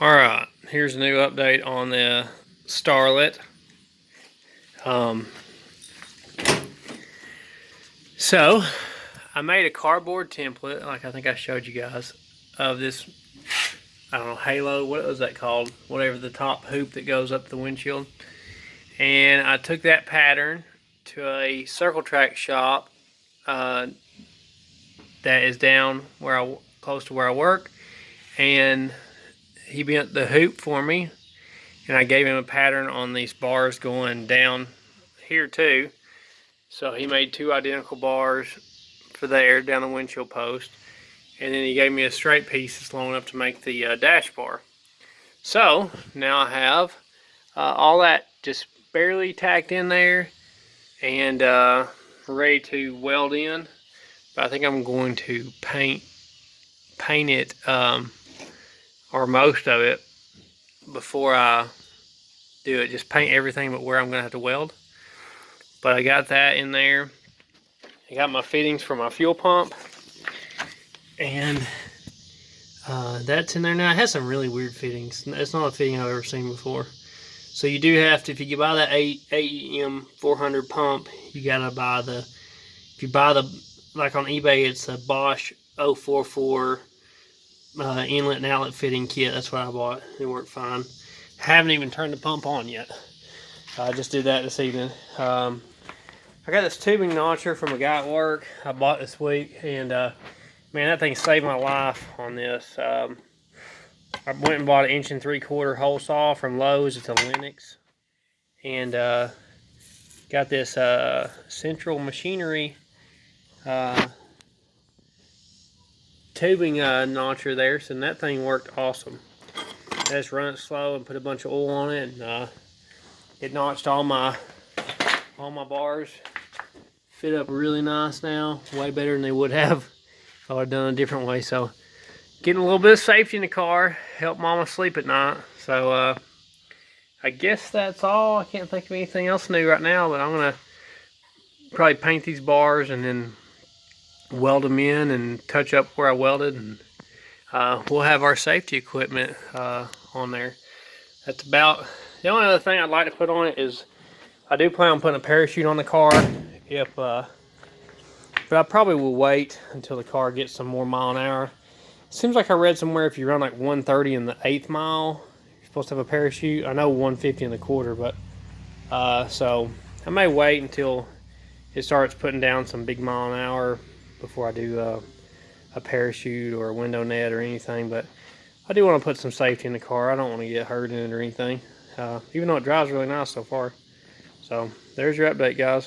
Alright, here's a new update on the Starlet. So, I made a cardboard template, like I think I showed you guys, of this, I don't know, halo, what was that called? Whatever, the top hoop that goes up the windshield. And I took that pattern to a Circle Track shop that is down where close to where I work, and he bent the hoop for me, and I gave him a pattern on these bars going down here too. So he made two identical bars for there down the windshield post, and then he gave me a straight piece that's long enough to make the dash bar. So now I have all that just barely tacked in there and ready to weld in. But I think I'm going to paint it or most of it before I do it. Just paint everything but where I'm going to have to weld. But I got that in there. I got my fittings for my fuel pump, and that's in there now. It has some really weird fittings. It's not a fitting I've ever seen before. So you do have to, if you buy that AEM 400 pump, you gotta buy the, if you buy the, like on eBay, it's a Bosch 044 inlet and outlet fitting kit. That's what I bought. It worked fine. Haven't even turned the pump on yet. I just did that this evening. I got this tubing notcher from a guy at work I bought this week, and man, that thing saved my life on this. I went and bought an 1 3/4 hole saw from Lowe's. It's a Lennox, and got this Central Machinery tubing notcher there, so that thing worked awesome. I just run it slow and put a bunch of oil on it, and it notched all my bars. Fit up really nice now, way better than they would have if I would have done it a different way. So getting a little bit of safety in the car, help mama sleep at night. So I guess that's all. I can't think of anything else new right now, but I'm gonna probably paint these bars and then weld them in and touch up where I welded, and we'll have our safety equipment on there. That's about the only other thing I'd like to put on it. Is I do plan on putting a parachute on the car, but I probably will wait until the car gets some more mile an hour. It seems like I read somewhere if you run like 130 in the 8th mile, you're supposed to have a parachute. I know 150 in the quarter, but so I may wait until it starts putting down some big mile an hour before I do a parachute or a window net or anything. But I do want to put some safety in the car. I don't want to get hurt in it or anything, even though it drives really nice so far. So there's your update, guys.